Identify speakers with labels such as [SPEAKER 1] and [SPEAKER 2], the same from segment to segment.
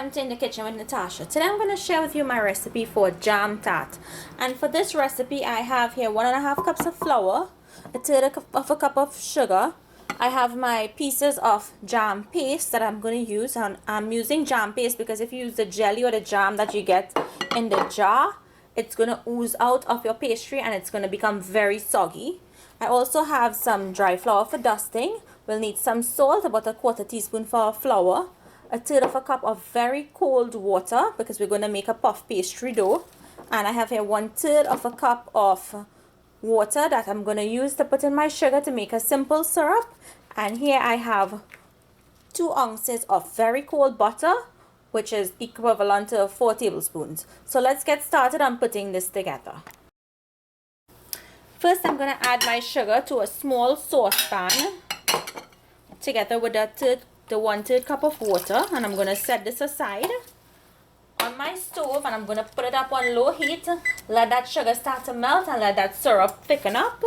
[SPEAKER 1] Tante in the Kitchen with Natasha. Today I'm going to share with you my recipe for jam tart. And for this recipe I have here 1.5 cups of flour, a third of a cup of sugar. I have my pieces of jam paste that I'm going to use. And I'm using jam paste because if you use the jelly or the jam that you get in the jar, it's going to ooze out of your pastry and it's going to become very soggy. I also have some dry flour for dusting. We'll need some salt, about a 1/4 teaspoon for flour, a third of a cup of very cold water because we're going to make a puff pastry dough, and I have here 1/3 of a cup of water that I'm going to use to put in my sugar to make a simple syrup. And here I have 2 ounces of very cold butter, which is equivalent to 4 tablespoons. So let's get started on putting this together. First, I'm going to add my sugar to a small saucepan together with the 1/3 cup of water, and I'm going to set this aside on my stove, and I'm going to put it up on low heat. Let that sugar start to melt and let that syrup thicken up.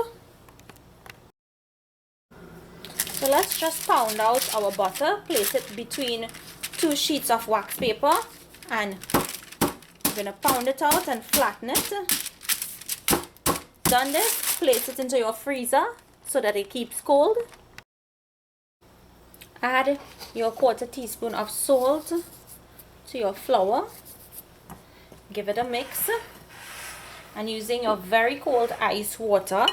[SPEAKER 1] So let's just pound out our butter. Place it between 2 sheets of wax paper, and I'm going to pound it out and flatten it. Done this, place it into your freezer so that it keeps cold. Add your 1/4 teaspoon of salt to your flour. Give it a mix, and using your very cold ice water,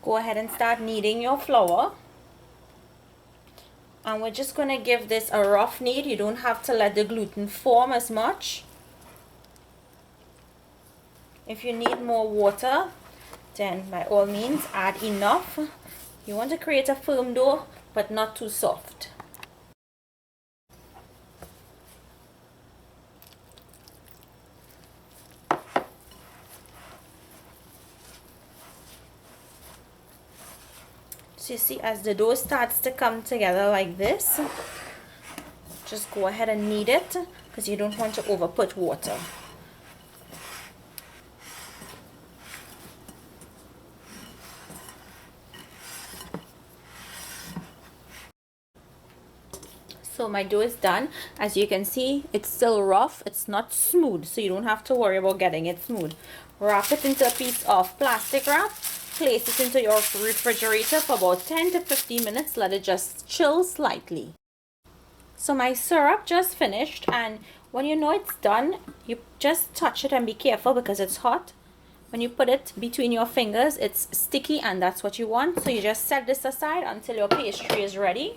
[SPEAKER 1] go ahead and start kneading your flour. And we're just going to give this a rough knead. You don't have to let the gluten form as much. If you need more water, then by all means add enough. You want to create a firm dough but not too soft. So you see, as the dough starts to come together like this, just go ahead and knead it because you don't want to over put water. So my dough is done. As you can see, it's still rough. It's not smooth, so you don't have to worry about getting it smooth. Wrap it into a piece of plastic wrap. Place it into your refrigerator for about 10 to 15 minutes. Let it just chill slightly. So my syrup just finished, and when you know it's done, you just touch it and be careful because it's hot. When you put it between your fingers, it's sticky, and that's what you want. So you just set this aside until your pastry is ready.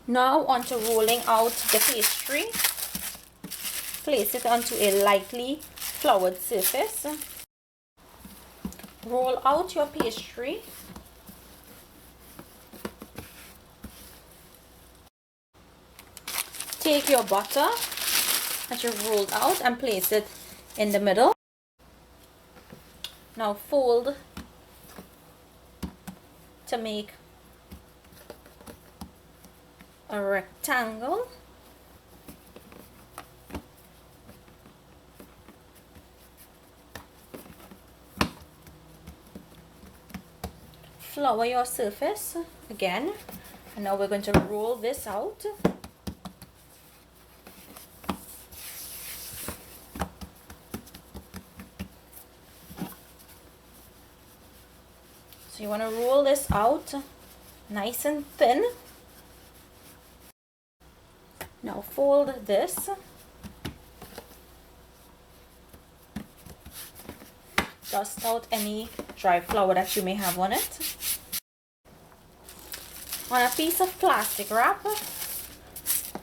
[SPEAKER 1] Now onto rolling out the pastry. Place it onto a lightly floured surface. Roll out your pastry. Take your butter that you've rolled out and place it in the middle. Now fold to make a rectangle. Flour your surface again, and now we're going to roll this out. So you want to roll this out nice and thin. Now fold this. Dust out any dry flour that you may have on it. On a piece of plastic wrap,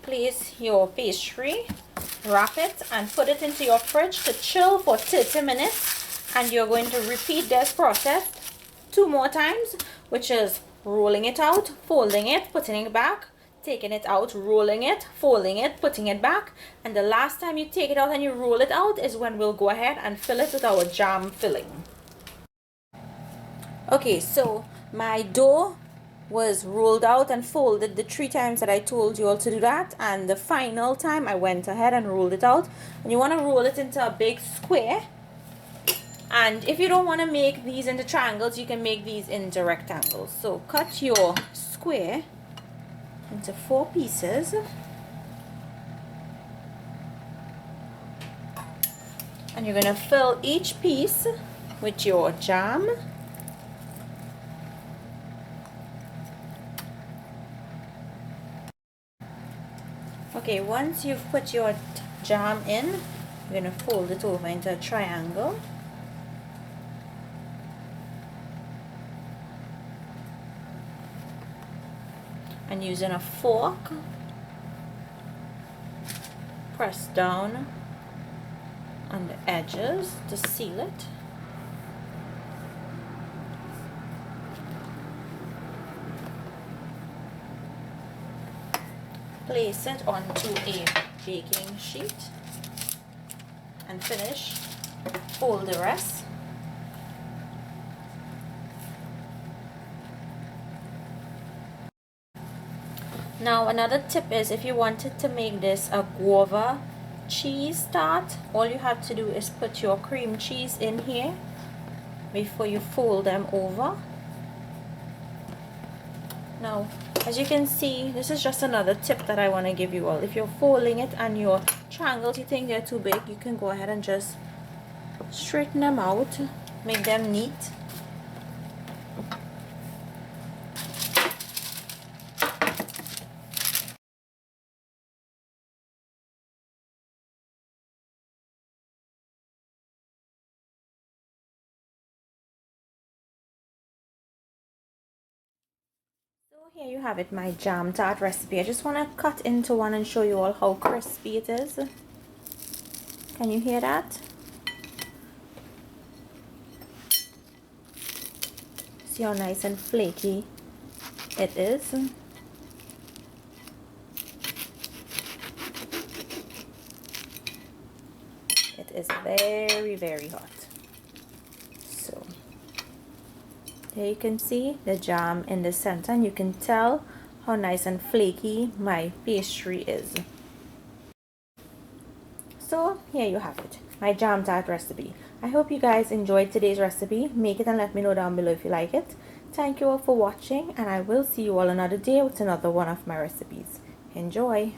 [SPEAKER 1] place your pastry, wrap it, and put it into your fridge to chill for 30 minutes. And you're going to repeat this process 2 more times, which is rolling it out, folding it, putting it back, taking it out, rolling it, folding it, putting it back. And the last time you take it out and you roll it out is when we'll go ahead and fill it with our jam filling. Okay, so my dough was rolled out and folded the 3 times that I told you all to do that, and the final time I went ahead and rolled it out. And you want to roll it into a big square And if you don't want to make these into triangles, you can make these into rectangles. So cut your square into 4 pieces. And you're going to fill each piece with your jam. Okay, once you've put your jam in, you're going to fold it over into a triangle. And using a fork, press down on the edges to seal it. Place it onto a baking sheet and finish. Fold the rest. Now another tip is, if you wanted to make this a guava cheese tart, all you have to do is put your cream cheese in here before you fold them over. Now, as you can see, this is just another tip that I want to give you all. If you're folding it and your triangles, you think they're too big, you can go ahead and just straighten them out, make them neat. So here you have it, my jam tart recipe. I just want to cut into one and show you all how crispy it is. Can you hear that? See how nice and flaky it is. It is very, very hot. So there you can see the jam in the center, and you can tell how nice and flaky my pastry is. So here you have it, my jam tart recipe. I hope you guys enjoyed today's recipe. Make it and let me know down below if you like it. Thank you all for watching, and I will see you all another day with another one of my recipes. Enjoy!